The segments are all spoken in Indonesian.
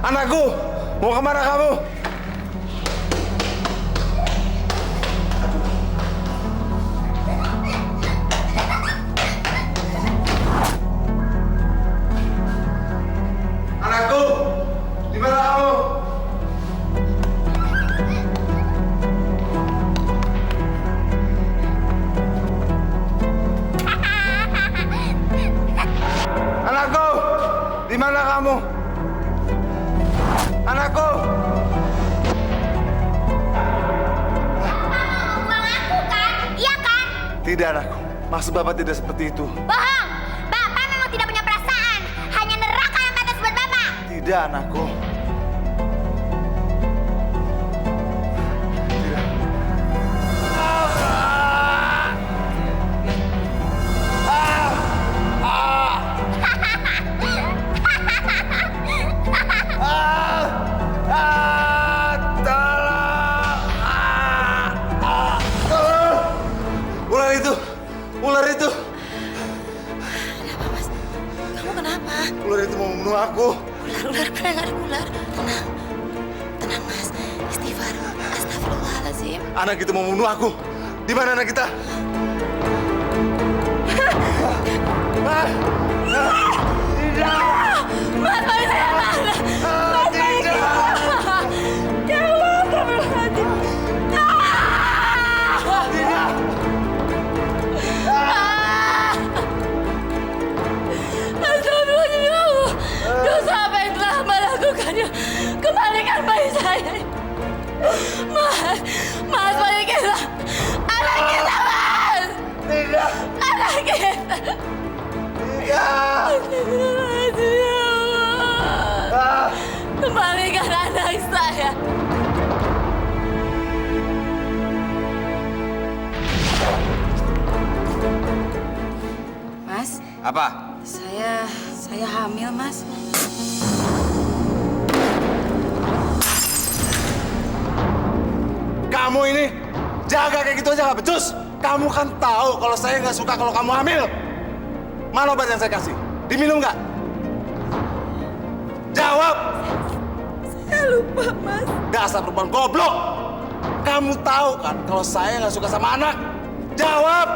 Anakku, mau kemana kamu? Anakku, di mana kamu? Anakku, di mana kamu? Anakku! Bapak mau buang aku kan? Iya kan? Tidak, anakku. Maksud Bapak tidak seperti itu. Bohong! Bapak memang tidak punya perasaan. Hanya neraka yang pantas buat Bapak. Tidak, anakku. Tidak. Ular itu! Ular itu! Kenapa, Mas? Kamu kenapa? Ular itu mau membunuh aku. Ular, mana nggak ada ular? Tenang. Tenang, Mas. Istighfar. Astagfirullahaladzim. Anak itu mau membunuh aku. Di mana anak kita? Mas, balik saya mana? Mas, balik saya. Ya Allah, astagfirullahaladzim. Astagfirullahaladzim, ya Allah. Dosa apa yang telah Mbak lakukannya? Kembalikan bayi saya. Mas, balikinlah. Anak kita, Mas. Tidak! Anak kita. Tidak! Astagfirullahaladzim, ya Allah. Kembalikan anak saya. Mas, Apa? saya hamil, Mas. Kamu ini jaga kayak gitu aja nggak becus. Kamu kan tahu kalau saya nggak suka kalau kamu hamil. Mana obat yang saya kasih? Diminum nggak? Jawab! Saya lupa, Mas. Dasar perempuan goblok! Kamu tahu kan kalau saya nggak suka sama anak? Jawab!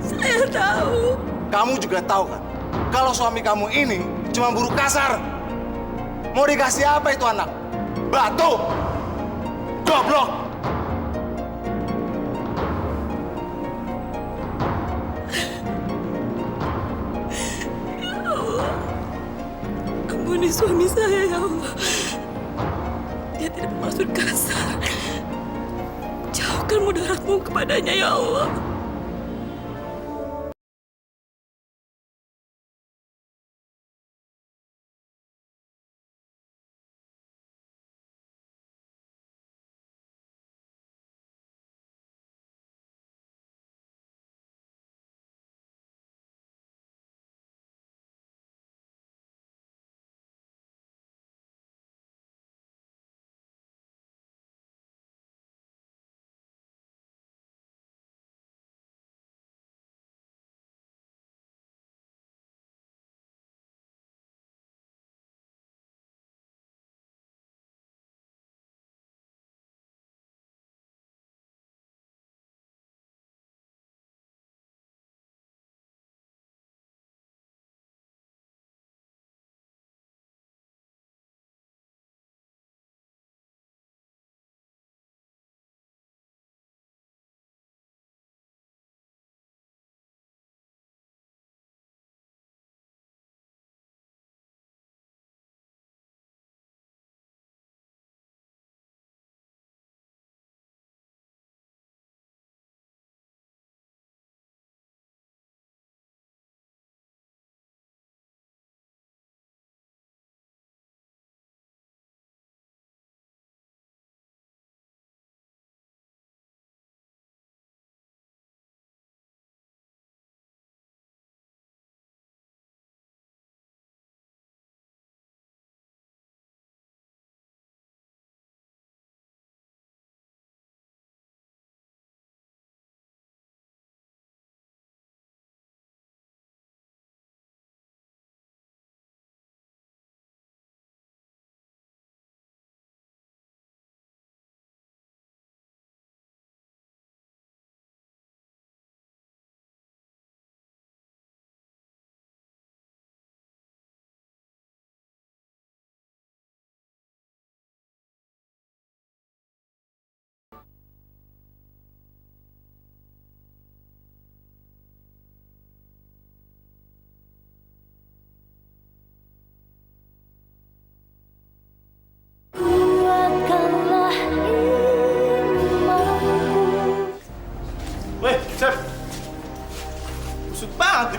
Saya tahu. Kamu juga tahu kan kalau suami kamu ini cuma buruh kasar. Mau dikasih apa itu anak? Batu! Goblok! Ampuni suami saya, ya Allah. Dia tidak bermaksud kasar. Jauhkan mudaratmu kepadanya, ya Allah.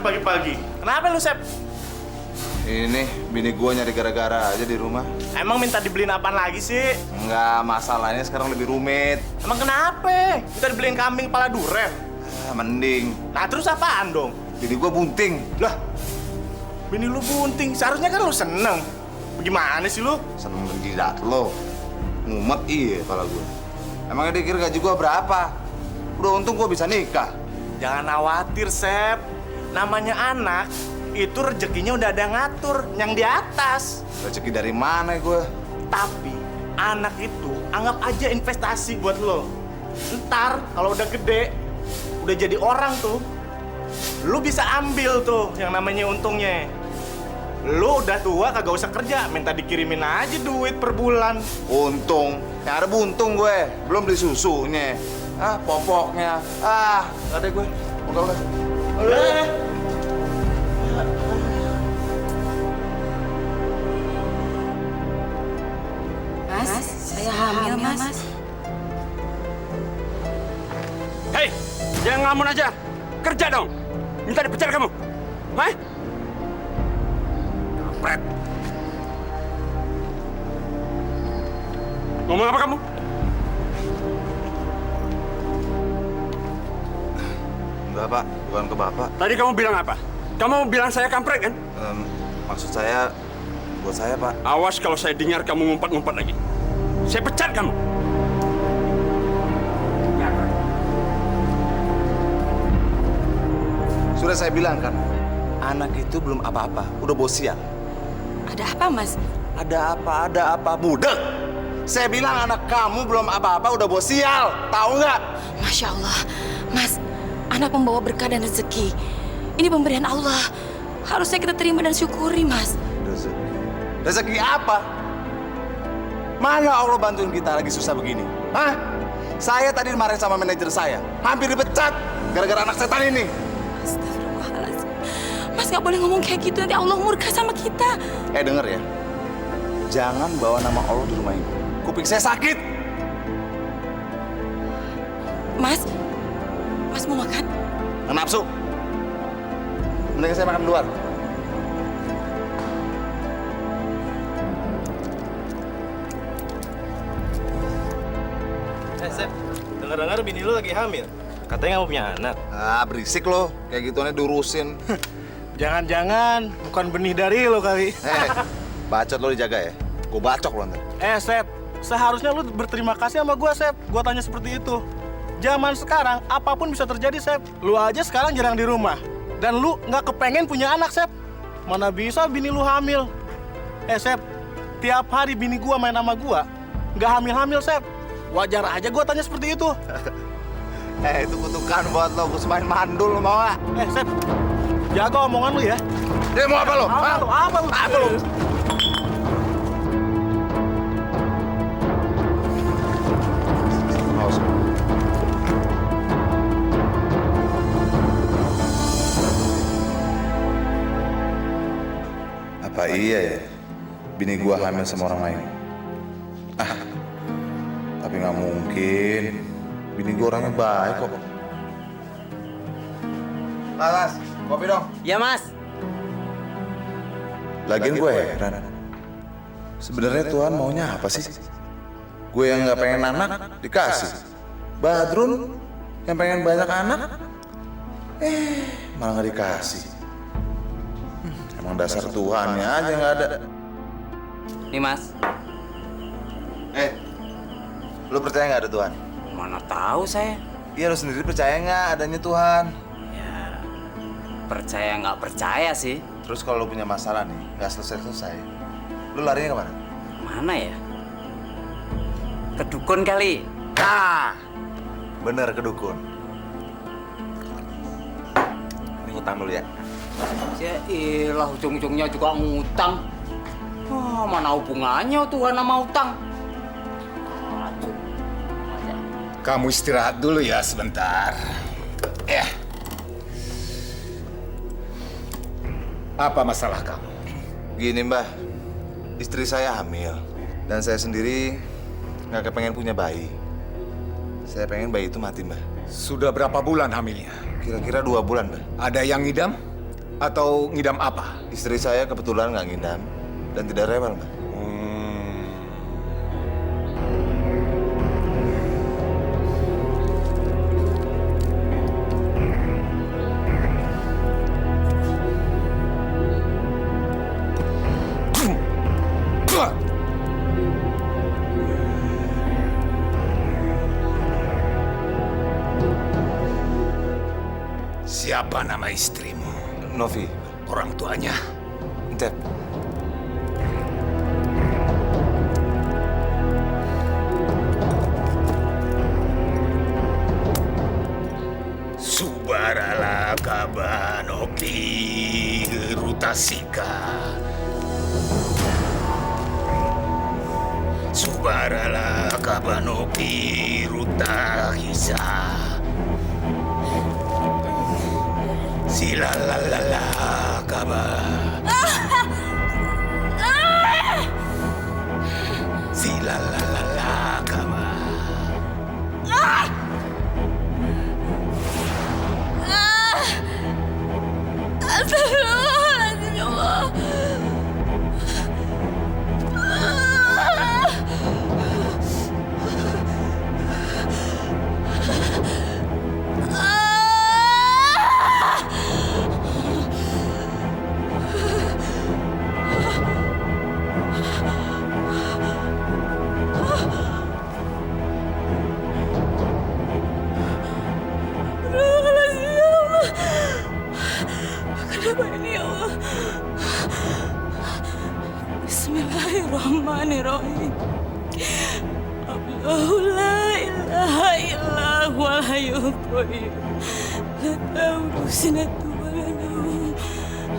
pagi-pagi? Kenapa lu, Sep? Ini bini gua nyari gara-gara aja di rumah. Emang minta dibeliin apaan lagi sih? Enggak, masalahnya sekarang lebih rumit. Emang kenapa? Minta dibeliin kambing kepala duren. Mending. Nah, terus apaan dong? Bini gua bunting. Lah, bini lu bunting. Seharusnya kan lu seneng. Bagaimana sih lu? Seneng jidat lo. Ngumet iya kepala gua. Emangnya dikira gaji gua berapa? Udah untung gua bisa nikah. Jangan khawatir, Sep. Namanya anak, itu rezekinya udah ada ngatur, yang di atas. Rezeki dari mana gua? Tapi, anak itu anggap aja investasi buat lo. Ntar, kalau udah gede, udah jadi orang tuh, lu bisa ambil tuh yang namanya untungnya. Lu udah tua kagak usah kerja, minta dikirimin aja duit per bulan. Untung. Yang ada buntung gue. Belum beli susunya. Popoknya. Gak ada gue. Udah. Mas, saya hamil, Mas. Hei, jangan ngelamun aja. Kerja dong. Minta dipecat kamu. Hah? Kampret. Ngomong apa kamu? Enggak, Pak. Bukan ke Bapak. Tadi kamu bilang apa? Kamu bilang saya kampret kan? Maksud saya, buat saya, Pak. Awas kalau saya dengar kamu ngumpat-ngumpat lagi. Saya pecat kamu. Sudah saya bilang kan, anak itu belum apa-apa. Udah bosian. Ada apa, Mas? Ada apa, budek. Saya bilang anak kamu belum apa-apa, udah bosial. Tahu nggak? Masya Allah. Mas, anak membawa berkah dan rezeki. Ini pemberian Allah. Harusnya kita terima dan syukuri, Mas. Rezeki. Rezeki apa? Mana Allah bantuin kita lagi susah begini? Hah? Saya tadi dimarahin sama manajer saya. Hampir dipecat gara-gara anak setan ini. Astagfirullahaladzim. Mas nggak boleh ngomong kayak gitu, nanti Allah murka sama kita. Denger ya. Jangan bawa nama Allah di rumah ini. Kuping saya sakit. Mas mau makan? Nggak nafsu. Mending saya makan di luar. Sep, dengar-dengar bini lu lagi hamil. Katanya nggak mau punya anak. Berisik lo. Kayak gituannya diurusin. Jangan-jangan bukan benih dari lo kali. Bacot lo dijaga ya. Gue bacok lo ntar. Sep, seharusnya lu berterima kasih sama gua, Sep. Gua tanya seperti itu. Zaman sekarang, apapun bisa terjadi, Sep. Lu aja sekarang jarang di rumah. Dan lu nggak kepengen punya anak, Sep. Mana bisa bini lu hamil? Sep, tiap hari bini gua main sama gua, nggak hamil-hamil, Sep. Wajar aja gua tanya seperti itu. Itu kutukan buat lo. Gue semain mandul, lo mau gak? Sep, jaga omongan lu ya. Mau apa lo? Apa lu? Awas. Apa iya ya? Bini gua hamil sama orang lain. Tapi nggak mungkin. Bini gua orangnya baik kok. Mas, kopi dong. Ya, Mas. Lagian gue heran. Sebenarnya Tuhan maunya apa sih? Gue yang nggak pengen anak dikasih. Badrun yang pengen banyak anak, malah nggak dikasih. Emang dasar Tuhannya aja nggak ada. Nih, Mas. Lu percaya nggak ada Tuhan? Mana tahu saya. Iya, lu sendiri percaya nggak adanya Tuhan? Ya, percaya nggak percaya sih. Terus kalau lu punya masalah nih, nggak selesai-selesai, lu larinya kemana? Mana ya? Ke dukun kali. Nah, bener ke dukun. Ini utang dulu ya. Ya ilah, ujung-ujungnya juga ngutang. Mana hubungannya Tuhan sama utang? Aduh. Kamu istirahat dulu ya sebentar. Ya. Apa masalah kamu? Gini Mbah, istri saya hamil dan saya sendiri nggak kepengen punya bayi. Saya pengen bayi itu mati Mbah. Sudah berapa bulan hamilnya? Kira-kira 2 bulan Mbah. Ada yang ngidam? Atau ngidam apa? Istri saya kebetulan nggak ngidam dan tidak rewel, Mbah. Siapa nama istrimu? Novi, Orang tuanya? Cep. Subarala Kabanoki Rutasika. Subarala Kabanoki Rutahisa. Silalalala Kaba. Silalalala Kaba. Astagfirullahaladzim, ya Allah. Astagfirullahaladzim, ya Allah. Kenapa ini, ya Allah? Bismillahirrahmanirrahim. Allahu la ilaha illa huwal hayyul qayyum. La ta'khudhuhu sinatun wa la nawm.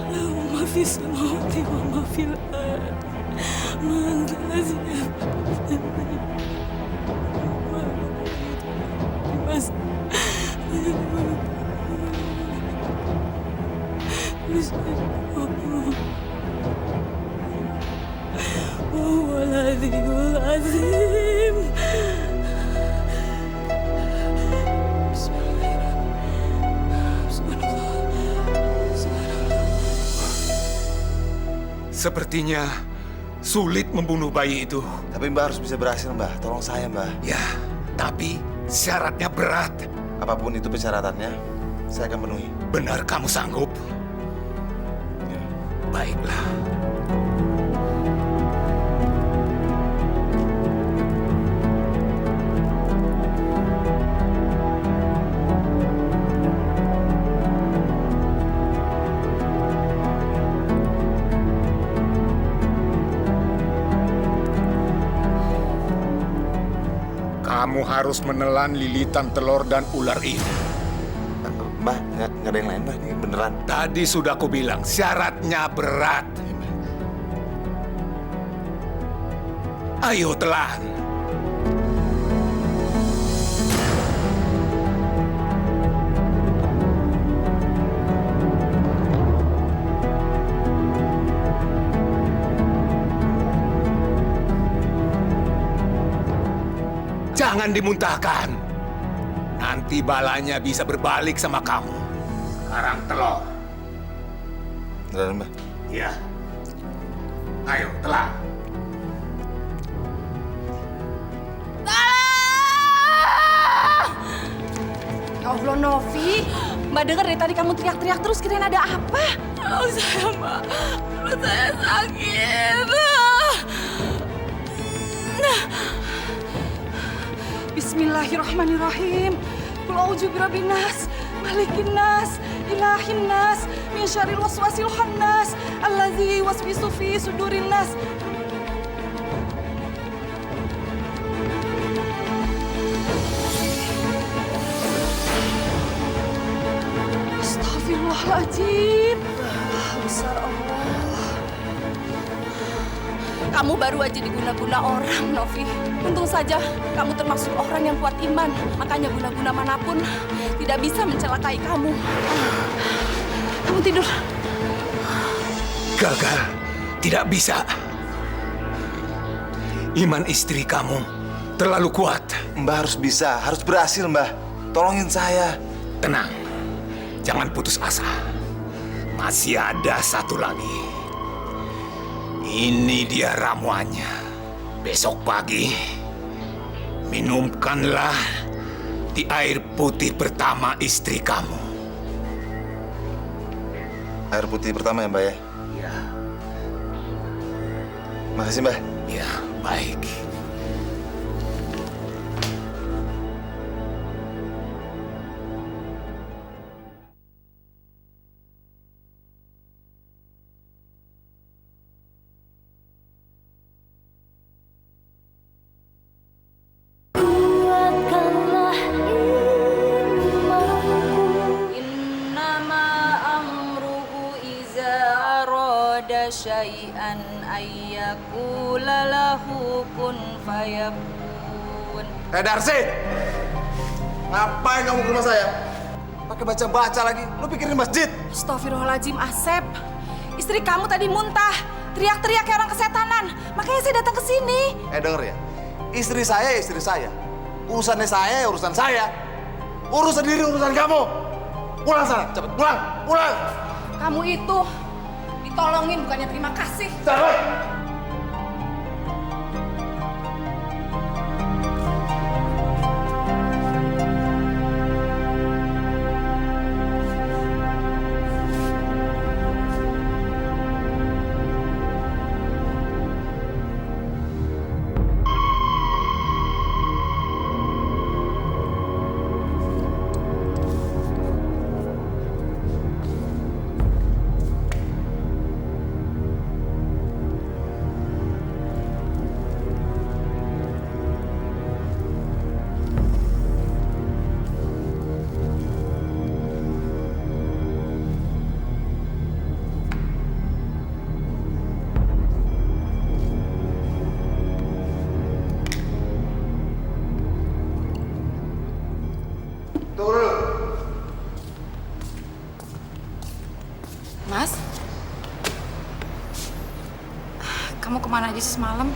Lahu ma fis samawati wa ma fil ardh. Man dhal ladzi وهو العلي العظيم. بسم الله الرحمن الرحيم. Sepertinya sulit membunuh bayi itu. Tapi Mbah harus bisa berhasil, Mbah. Tolong saya, Mbah. Ya, tapi syaratnya berat. Apapun itu persyaratannya, saya akan penuhi. Benar kamu sanggup? Ya. Baiklah. Kamu harus menelan lilitan telur dan ular ini. Mbah, nggak ada yang lain, Mbah. Ini beneran. Tadi sudah aku bilang, syaratnya berat. Ayo telan. Jangan dimuntahkan. Nanti balanya bisa berbalik sama kamu. Sekarang telur. Beneran, Mbah. Ya. Ayo, telan. Ya Allah, Novi. Mbak dengar dari tadi kamu teriak-teriak terus, kirain ada apa? Perut saya, Mbak. Perut saya sakit. Bismillahirrahmanirrahim. Qul a'udzu birabbin nas, malikin nas, ilahin nas, min syarril waswasil khannas, allazi yuwaswisu fi sudurin nas. Astagfirullahaladzim. Besar Allah. Kamu baru aja diguna-guna orang, Novi. Untung saja kamu termasuk orang yang kuat iman. Makanya guna-guna manapun tidak bisa mencelakai kamu. Kamu tidur. Gagal. Tidak bisa. Iman istri kamu terlalu kuat. Mbah harus bisa, harus berhasil, Mbah. Tolongin saya. Tenang. Jangan putus asa. Masih ada satu lagi. Ini dia ramuannya. Besok pagi, minumkanlah di air putih pertama istri kamu. Air putih pertama ya, Mbak ya? Ya, Makasih, Mbak. ya, baik. Kuatkanlah imanku. Innama amruhu iza arada syai'an ayyakula lahu kun fayakun. Darsi! Ngapain kamu ke rumah saya? Pakai baca-baca lagi. Lu pikirin masjid. Astagfirullahaladzim, Asep. Istri kamu tadi muntah, teriak-teriak kayak orang kesetanan. Makanya saya datang ke sini. Denger ya. Istri saya ya istri saya. Urusannya saya ya urusan saya. Urus sendiri urusan kamu. Pulang sana, cepet pulang, pulang. Kamu itu ditolongin bukannya terima kasih. Cepet. Tunggu dulu. Mas, kamu kemana aja sih semalam?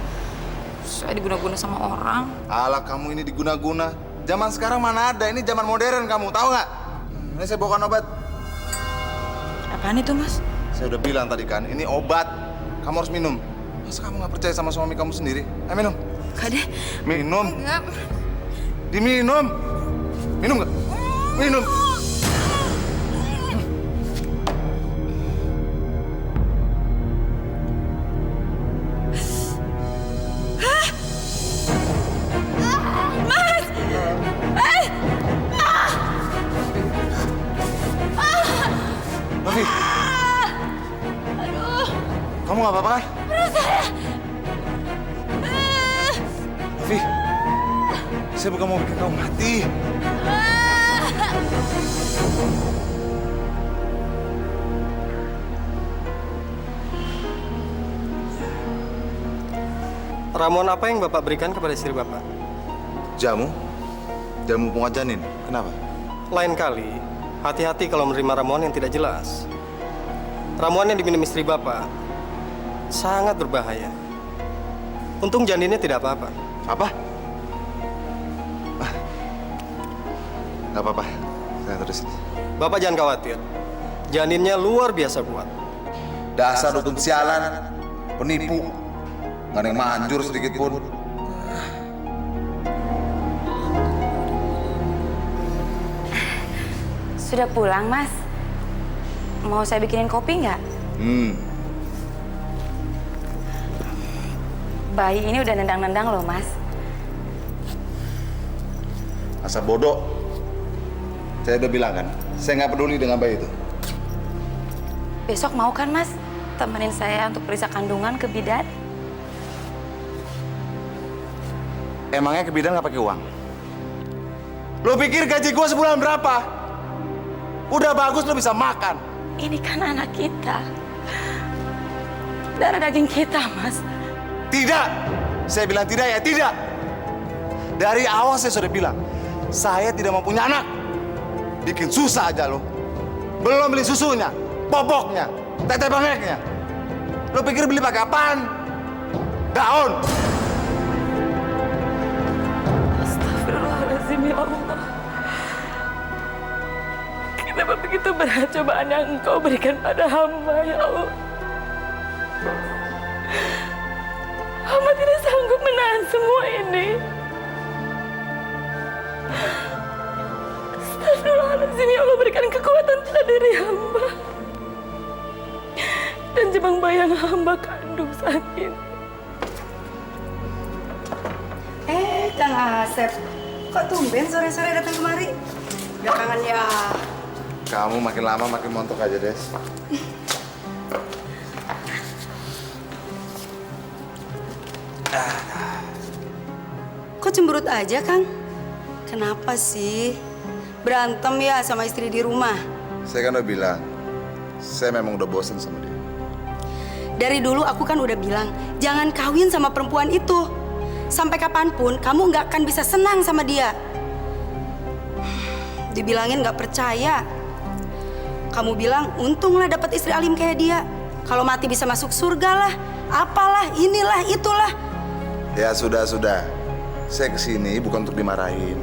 Saya diguna-guna sama orang. Alah, kamu ini diguna-guna. Zaman sekarang mana ada, ini zaman modern kamu, tahu nggak? Ini saya bawakan obat. Apaan itu, Mas? Saya udah bilang tadi kan, ini obat. Kamu harus minum. Masa kamu nggak percaya sama suami kamu sendiri? Ayo minum. Gak deh. Minum. Enggak. Diminum. Minum nggak? Minum. Novi. Kamu nggak apa-apa kan? Novi, saya bukan mau bikin kamu mati. Ramuan apa yang Bapak berikan kepada istri Bapak? Jamu? Jamu penguat janin. Kenapa? Lain kali, hati-hati kalau menerima ramuan yang tidak jelas. Ramuan yang diminum istri Bapak sangat berbahaya. Untung janinnya tidak apa-apa. Apa? Nggak apa-apa. Saya terusin. Bapak jangan khawatir. Janinnya luar biasa kuat. Dasar dukun sialan, penipu. Nggak ada yang manjur sedikit pun. Sudah pulang, Mas? Mau saya bikinin kopi nggak? Bayi ini udah nendang-nendang loh, Mas. Asal bodoh. Saya udah bilang kan, saya nggak peduli dengan bayi itu. Besok mau kan, Mas? Temenin saya untuk periksa kandungan ke bidan? Emangnya ke bidan nggak pakai uang? Lo pikir gaji gua sebulan berapa? Udah bagus lo bisa makan. Ini kan anak kita. Darah daging kita, Mas. Tidak. Saya bilang tidak ya tidak. Dari awal saya sudah bilang, saya tidak mau punya anak. Bikin susah aja lo. Belum beli susunya, popoknya, tete bangeknya. Lo pikir beli pakai apaan? Daun. Astagfirullahaladzim, ya Allah. Kita Betapa begitu berat cobaan yang Engkau berikan pada hamba, ya Allah. Hamba tidak sanggup menahan semua ini. Astagfirullahaladzim, ya Allah, berikan kekuatan pada diri hamba. Dan jebang bayang hamba kandung saat ini. Kang Asep, kok tumben sore-sore datang kemari? Belakangan ya. Kamu makin lama makin montok aja, Des. Kok cemberut aja, Kang? Kenapa sih? Berantem ya sama istri di rumah? Saya kan udah bilang, saya memang udah bosen sama dia. Dari dulu aku kan udah bilang, jangan kawin sama perempuan itu. Sampai kapanpun kamu nggak akan bisa senang sama dia. Dibilangin nggak percaya. Kamu bilang, untunglah dapat istri alim kayak dia. Kalau mati bisa masuk surga lah, apalah, inilah, itulah. Ya sudah. Saya kesini bukan untuk dimarahin.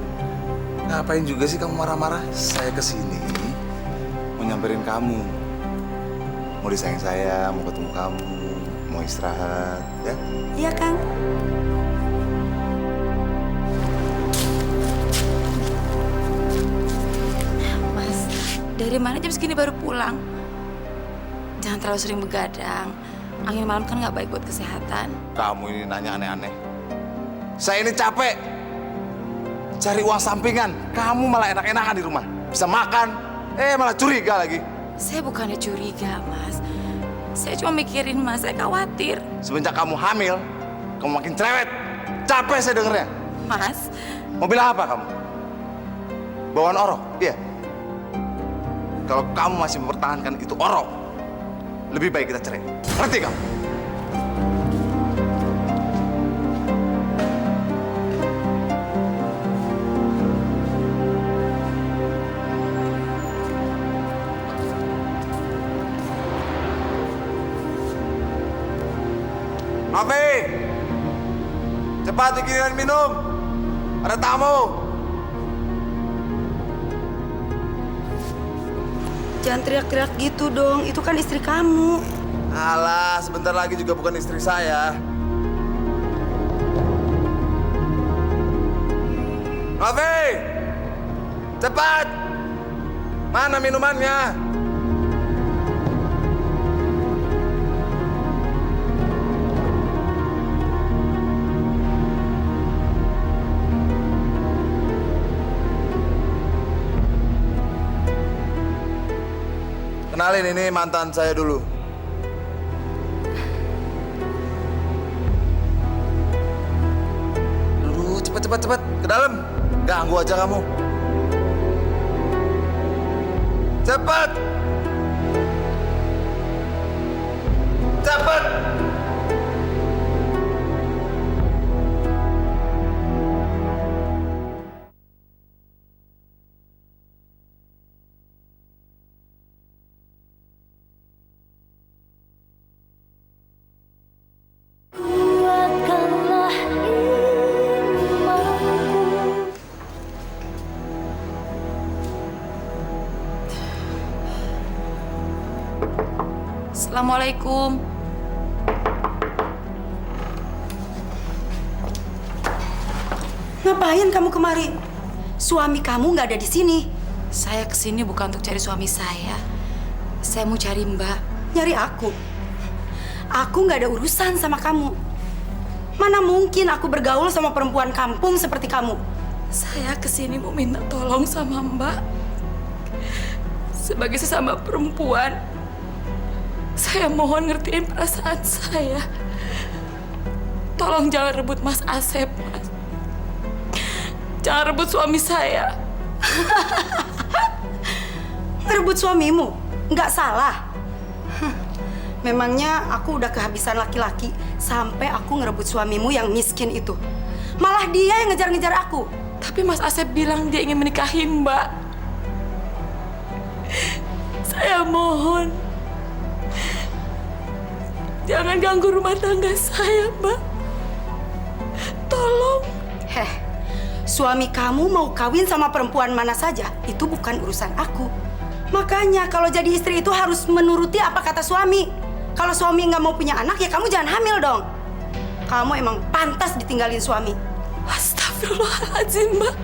Ngapain juga sih kamu marah-marah? Saya kesini mau nyamperin kamu. Mau disayang saya, mau ketemu kamu, mau istirahat, ya? Iya, Kang. Mas, dari mana jam segini baru pulang? Jangan terlalu sering begadang. Angin malam kan nggak baik buat kesehatan. Kamu ini nanya aneh-aneh. Saya ini capek. Cari uang sampingan. Kamu malah enak-enakan di rumah. Bisa makan, malah curiga lagi. Saya bukannya curiga, Mas. Saya cuma mikirin Mas, saya khawatir. Semenjak kamu hamil, kamu makin cerewet. Capek saya dengernya. Mas, Mau bilang apa kamu? Bawaan orok? Iya. Kalau kamu masih mempertahankan itu orok, lebih baik kita cerai. Ngerti kamu? Novi, cepat bikinin minum. Ada tamu. Jangan teriak-teriak gitu dong, itu kan istri kamu. Alah, sebentar lagi juga bukan istri saya. Novi, cepat. Mana minumannya? Kenalin, ini mantan saya dulu. Aduh, cepet. Ke dalam. Ganggu aja kamu. Cepet. Assalamualaikum. Ngapain kamu kemari? Suami kamu nggak ada di sini. Saya kesini bukan untuk cari suami saya. Saya mau cari Mbak. Nyari aku. Aku nggak ada urusan sama kamu. Mana mungkin aku bergaul sama perempuan kampung seperti kamu? Saya kesini mau minta tolong sama Mbak. Sebagai sesama perempuan, saya mohon ngertiin perasaan saya. Tolong jangan rebut Mas Asep, Mas. Jangan rebut suami saya. Ngerebut suamimu? Nggak salah. Memangnya aku udah kehabisan laki-laki sampai aku ngerebut suamimu yang miskin itu. Malah dia yang ngejar-ngejar aku. Tapi Mas Asep bilang dia ingin menikahi Mbak. Saya mohon, jangan ganggu rumah tangga saya, Mbak. Tolong. Suami kamu mau kawin sama perempuan mana saja, itu bukan urusan aku. Makanya kalau jadi istri itu harus menuruti apa kata suami. Kalau suami nggak mau punya anak, ya kamu jangan hamil dong. Kamu emang pantas ditinggalin suami. Astagfirullahaladzim, Mbak.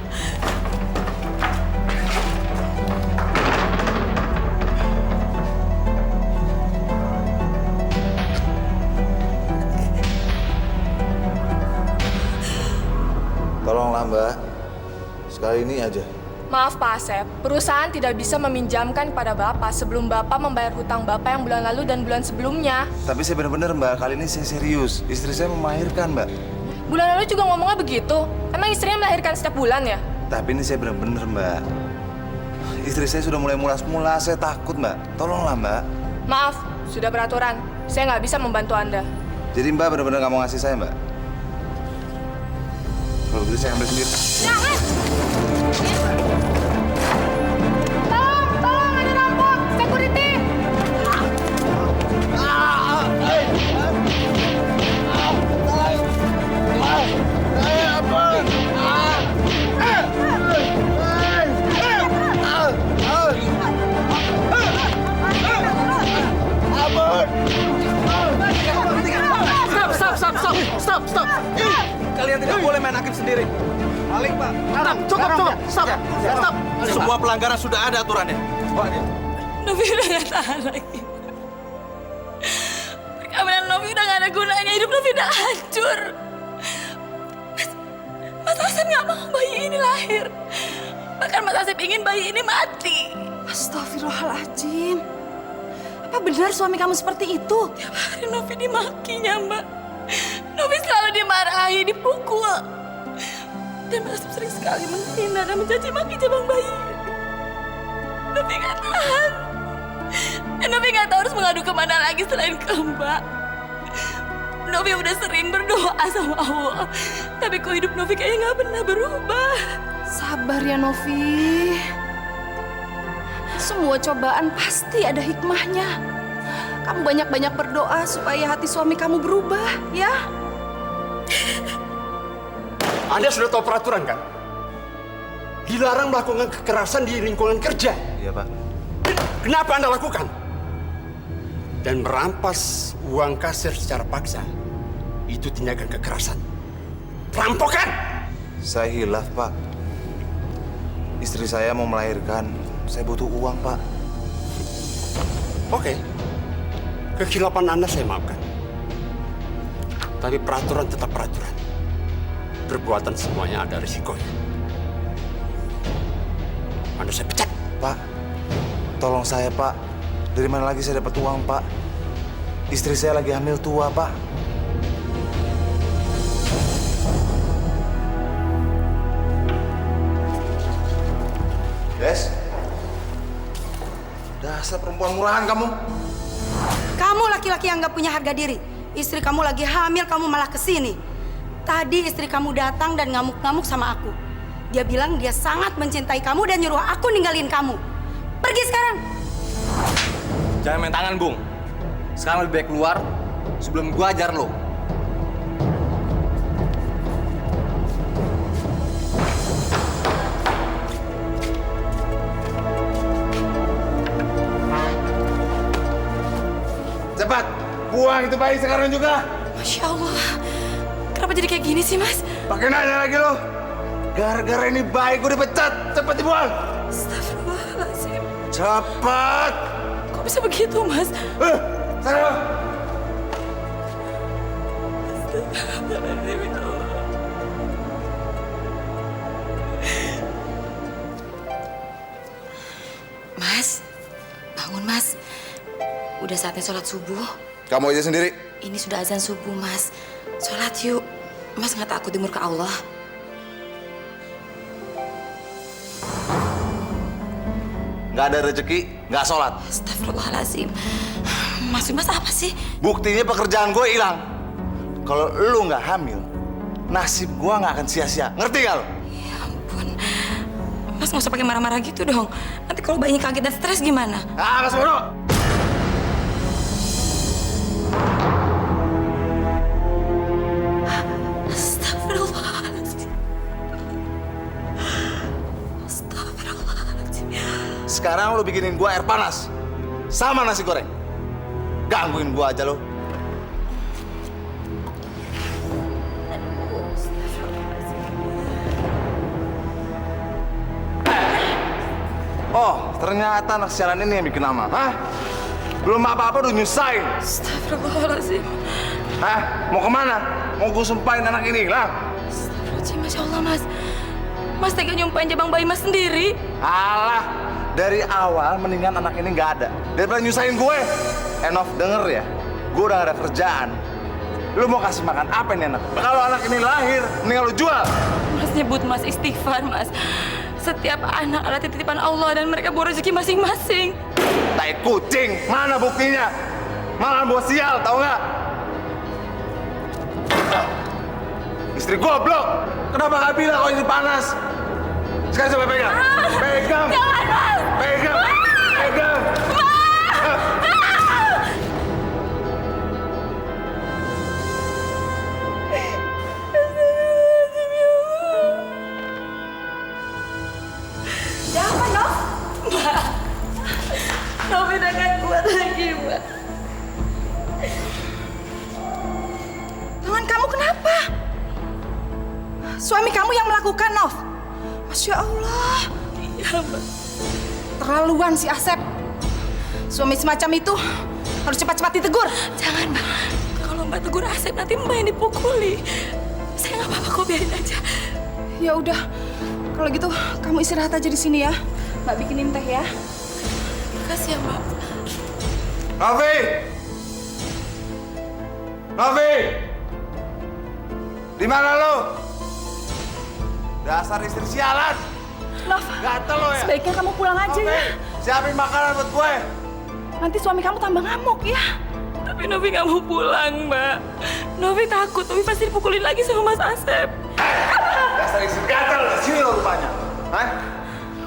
Tolonglah Mbak, sekali ini aja. Maaf Pak Asep, perusahaan tidak bisa meminjamkan pada Bapak sebelum Bapak membayar hutang Bapak yang bulan lalu dan bulan sebelumnya. Tapi saya benar-benar Mbak, kali ini saya serius. Istri saya mau melahirkan Mbak. Bulan lalu juga ngomongnya begitu. Emang istrinya melahirkan setiap bulan ya? Tapi ini saya benar-benar Mbak. Istri saya sudah mulai mulas-mulas, saya takut Mbak. Tolonglah Mbak. Maaf, sudah peraturan. Saya nggak bisa membantu Anda. Jadi Mbak benar-benar nggak mau ngasih saya Mbak? Kalau begitu saya ambil sendiri. Jangan! Tolong, ada rampok! Security! Stop. Kalian tidak boleh main hakim sendiri. Balik, Pak. Cukup. Stop. Semua pelanggaran sudah ada aturannya. Novi udah gak tahan lagi. Perkawinan Novi udah gak ada gunanya. Hidup Novi udah hancur. Mas Asep gak mau bayi ini lahir. Bahkan Mas Asep ingin bayi ini mati. Astagfirullahaladzim. Apa benar suami kamu seperti itu? Tiap hari Novi dimakinya, Mbak. Novi selalu dimarahi, dipukul. Dan Mas Asep sering sekali menghina dan mencaci maki jabang bayi. Novi gak tahan. Dan Novi gak tahu harus mengadu kemana lagi selain ke Mbak. Novi udah sering berdoa sama Allah. Tapi kok hidup Novi kayaknya gak pernah berubah. Sabar ya Novi. Semua cobaan pasti ada hikmahnya. Kamu banyak-banyak berdoa supaya hati suami kamu berubah, ya? Anda sudah tahu peraturan kan? Dilarang melakukan kekerasan di lingkungan kerja. Iya Pak. Kenapa Anda lakukan? Dan merampas uang kasir secara paksa, itu tindakan kekerasan. Perampokan! Saya hilaf Pak. Istri saya mau melahirkan. Saya butuh uang Pak. Oke. Kekhilafan Anda saya maafkan. Tapi peraturan tetap peraturan. Perbuatan semuanya ada risikonya. Anda saya pecat. Pak, tolong saya Pak. Dari mana lagi saya dapat uang Pak? Istri saya lagi hamil tua Pak. Des, dasar perempuan murahan kamu. Kamu laki-laki yang gak punya harga diri. Istri kamu lagi hamil, kamu malah kesini. Tadi istri kamu datang dan ngamuk-ngamuk sama aku. Dia bilang dia sangat mencintai kamu dan nyuruh aku ninggalin kamu. Pergi sekarang. Jangan main tangan, Bung. Sekarang lebih baik keluar sebelum gua ajar lo. Cepat, buang itu bayi sekarang juga. Masya Allah. Kenapa jadi kayak gini sih, Mas? Pakai nanya lagi lo. Gara-gara ini bayi gue dipecat. Cepat dibuang. Astagfirullahaladzim. Cepat. Kok bisa begitu, Mas? Sana. Astagfirullahaladzim, ya Allah. Mas, bangun Mas. Udah saatnya sholat subuh. Kamu aja sendiri. Ini sudah azan subuh, Mas. Sholat yuk. Mas nggak takut dimurka Allah? Nggak ada rezeki, nggak sholat. Astagfirullahaladzim. Maksud Mas apa sih? Buktinya pekerjaan gue hilang. Kalau lu nggak hamil, nasib gue nggak akan sia-sia. Ngerti nggak lo? Ya ampun. Mas nggak usah pakai marah-marah gitu dong. Nanti kalau bayinya kaget dan stres gimana? Ah, Mas Bono. Astagfirullahaladzim. Astagfirullahaladzim. Sekarang lo bikinin gua air panas sama nasi goreng. Gangguin gua aja lo. Oh, ternyata anak sialan ini yang bikin nama. Hah? Belum apa-apa udah nyusahin. Astagfirullahaladzim. Hah? Mau kemana? Mau gue sumpahin anak ini lah? Astagfirullahaladzim, Masya Allah, Mas. Mas tega nyumpahin jabang bayi Mas sendiri. Alah, dari awal mendingan anak ini nggak ada daripada nyusahin gue. Enough, denger ya, gue udah gak ada kerjaan. Lu mau kasih makan apa ini anak? Kalau anak ini lahir, mendingan lu jual. Mas nyebut Mas istighfar, Mas. Setiap anak adalah titipan Allah dan mereka bawa rezeki masing-masing. Tai kucing, mana buktinya? Malah buat sial, tau nggak? Istri goblok, kenapa nggak bilang kalau ini panas? Sekarang coba pegang. Pegang. Jangan, Mas. Pegang. Pegang. Siapa, Nov? Mbak. Nov udah gak kuat lagi, Mbak. Tangan kamu kenapa? Suami kamu yang melakukan, Nov. Masya Allah. Iya, Mbak. Terlaluan si Asep. Suami semacam itu harus cepat-cepat ditegur. Jangan, Mbak. Kalau Mbak tegur Asep, nanti Mbak yang dipukuli. Saya nggak apa-apa kok, biarin aja. Ya udah, kalau gitu kamu istirahat aja di sini ya. Mbak bikinin teh ya. Makasih ya, Mbak. Novi! Novi! Di mana lo? Dasar istri sialan! Nov, Gatel lo ya? sebaiknya kamu pulang aja Novi, ya. siapin makanan buat gue. Nanti suami kamu tambah ngamuk ya. Tapi Novi nggak mau pulang, Mbak. Novi takut, Novi pasti dipukulin lagi sama Mas Asep. Dasar istri gatel, di sini lo rupanya. Hah?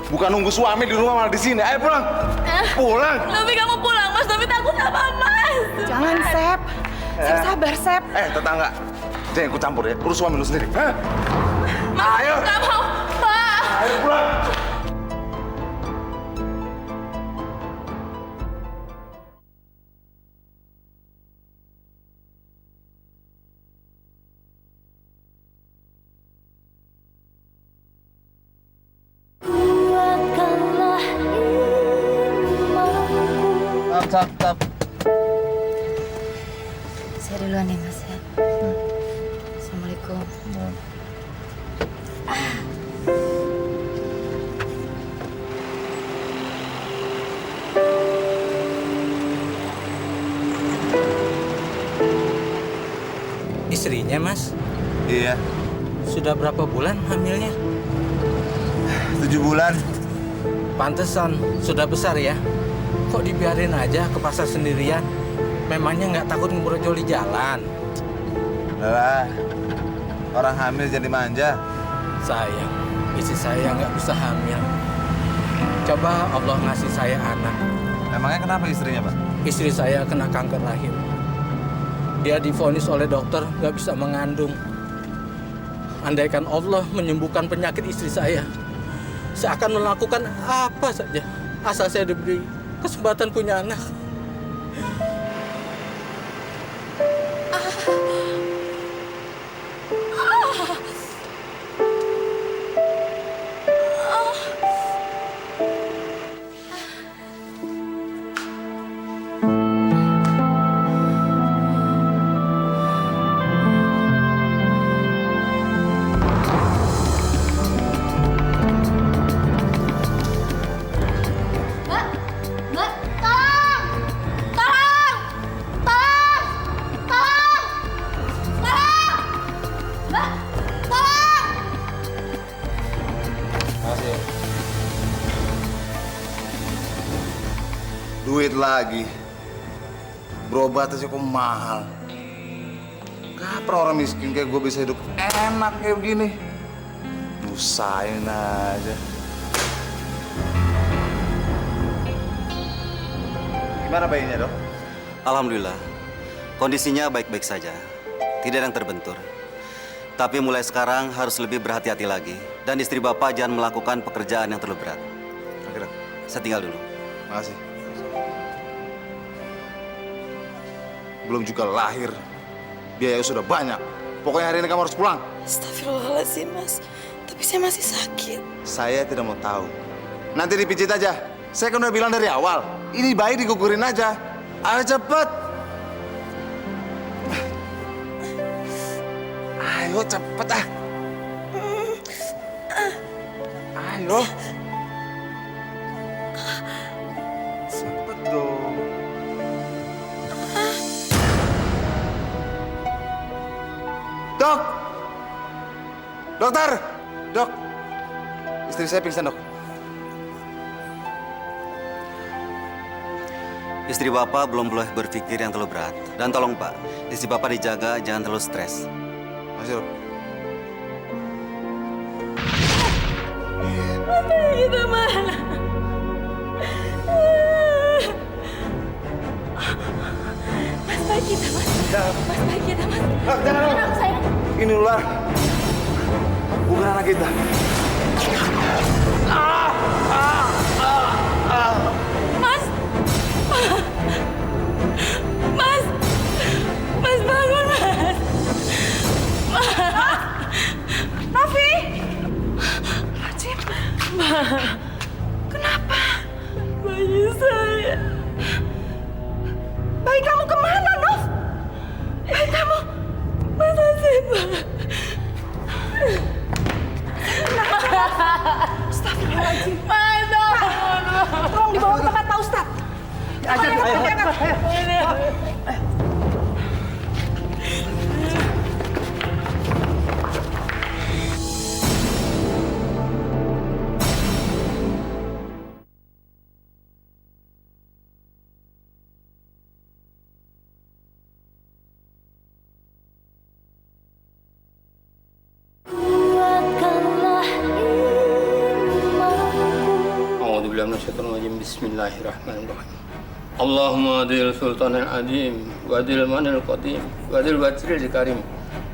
Bukan nunggu suami di rumah malah di sini. Ayo pulang. Pulang. Novi nggak mau pulang, Mas. Novi takut sama Mas. Jangan, Sep. Sep, sabar, Sep. Tetangga. Jangan ikut campur ya. Urus suami lu sendiri. Hah? Mas, Ayo. nggak mau. Pak. Ayo pulang. Tap. Saya duluan ya, Mas ya. Assalamualaikum. Istrinya, Mas? Iya. Sudah berapa bulan hamilnya? 7 bulan. Pantesan, sudah besar ya? Kok dibiarin aja ke pasar sendirian? Memangnya nggak takut ngebrojol di jalan? Lah, orang hamil jadi manja. Sayang, istri saya nggak bisa hamil. Coba Allah ngasih saya anak. Emangnya kenapa istrinya, Pak? Istri saya kena kanker rahim. Dia divonis oleh dokter nggak bisa mengandung. Andaikan Allah menyembuhkan penyakit istri saya akan melakukan apa saja asal saya diberi kesempatan punya anak. Mbak, tolong! Tolong! Tolong! Tolong! Tolong! Mbak, tolong! Duit lagi. Berobat aja kok mahal. Kapan orang miskin kayak gue bisa hidup enak kayak begini? Nusain aja. Gimana bayinya, Dok? Alhamdulillah, kondisinya baik-baik saja. Tidak ada yang terbentur. Tapi mulai sekarang harus lebih berhati-hati lagi. Dan istri Bapak jangan melakukan pekerjaan yang terlalu berat. Oke, Dok. Saya tinggal dulu. Makasih. Belum juga lahir. Biaya sudah banyak. Pokoknya hari ini kamu harus pulang. Astagfirullahaladzim, Mas. Tapi saya masih sakit. Saya tidak mau tahu. Nanti dipijit aja. Saya kan udah bilang dari awal. Ini bayi digugurin aja. Ayo cepet. Ayo cepet ah. Ayo. Cepet dong. Dok! Dokter! Dok! Istri saya pingsan, Dok. Istri Bapak belum boleh berpikir yang terlalu berat. Dan tolong Pak, istri Bapak dijaga, jangan terlalu stres. Masih, Dok. Kita mana? Mas, baik kita, Mas. Mas, baik kita, Mas. Dok, jangan, Dok. Tenang, sayang. Ini ular. Bukan anak kita. Mas! Mas! Mas, bangun, Mas! Novi! Rajim. Kenapa? Bayi saya. Bayi kamu kemana, Nov? Bayi kamu? Masa sih, Pak? Astagfirullahaladzim. Tolong dibawa ke tempat Pak Ustadz. Bismillahirrahmanirrahim. Allahumma adil sultanil adim, wadil manil qadim, wadil batril karim,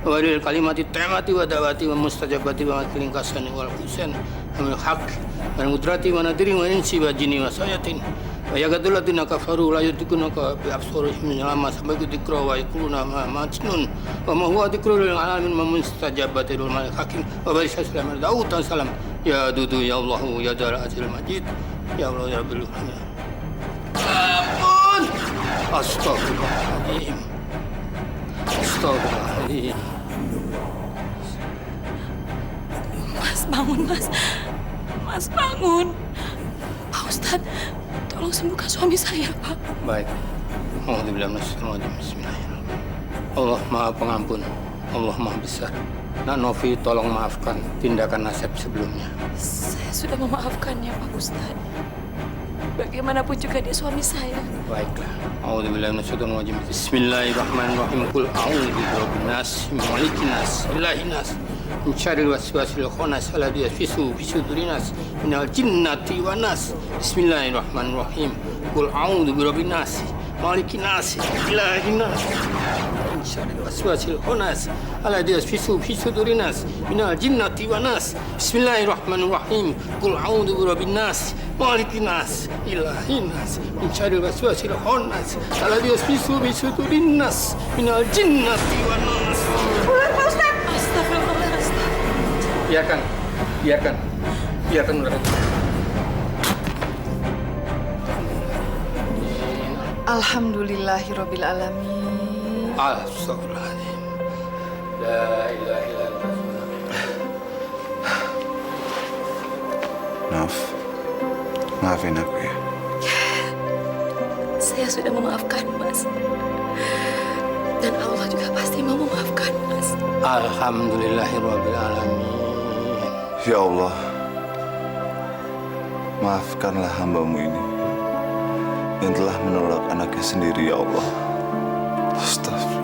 wadil kalimati ta'mati wa dawati wa mustajabati wa matilin kasani wal husain wa min haq wa mudrati wa nadiri wa insi wa jini wa sayatin wa yagadul ladina kafaru la yudikunaka bi absurihim min lama sampai dikra wa yakuluna ma majnun wa ma huwa dikrul lil alamin wa mustajabati lil malik hakim wa barisa salam daud salam ya dudu ya Allah ya dal azil majid ya Allah ya rabbil alamin. Ampun. Astagfirullahaladzim. Astagfirullahaladzim. Mas, bangun, Mas. Mas, bangun. Pak Ustadz, tolong sembuhkan suami saya, Pak. Baik. Bismillahirrahmanirrahim. Allah Maha Pengampun. Allah Maha Besar. Nak Novi, tolong maafkan tindakan Asep sebelumnya. Saya sudah memaafkannya, Pak Ustadz. Bagaimanapun juga dia suami saya. Baiklah. A'udzubillahiminasyaitonirrajim. Bismillahirrahmanirrahim. Qul a'udzu birabbin nas, malikin nas, ilahin nas, min syarril waswasil khannas alladzi yasfisu fi sudurin nas, minal jinnati wan nas. Bismillahirrahmanirrahim. Qul a'udzu birabbin nas, malikin nas, ilahin nas, min syarril waswasil khannas alladzi yasfisu fi sudurin nas, minal jinnati wan nas. Bismillahirrahmanirrahim. Qul a'udzu birabbin nas, malikin nas, ilahin nas, min syarril waswasil khannas alladzi yasfisu fi sudurin nas, minal jinnati wan nas. Pulang, Pak Ustadz. Astagfirullahaladzim. Biarkan mereka. Alhamdulillahirabbil alamin. Astagfirullahaladzim. La ilaha illallah. Naf, maafin aku ya. Saya sudah memaafkan, Mas. Dan Allah juga pasti mau memaafkan, Mas. Alhamdulillahirabbil alamin. Ya Allah, maafkanlah hamba-Mu ini yang telah menolak anaknya sendiri, ya Allah. Astagfirullah.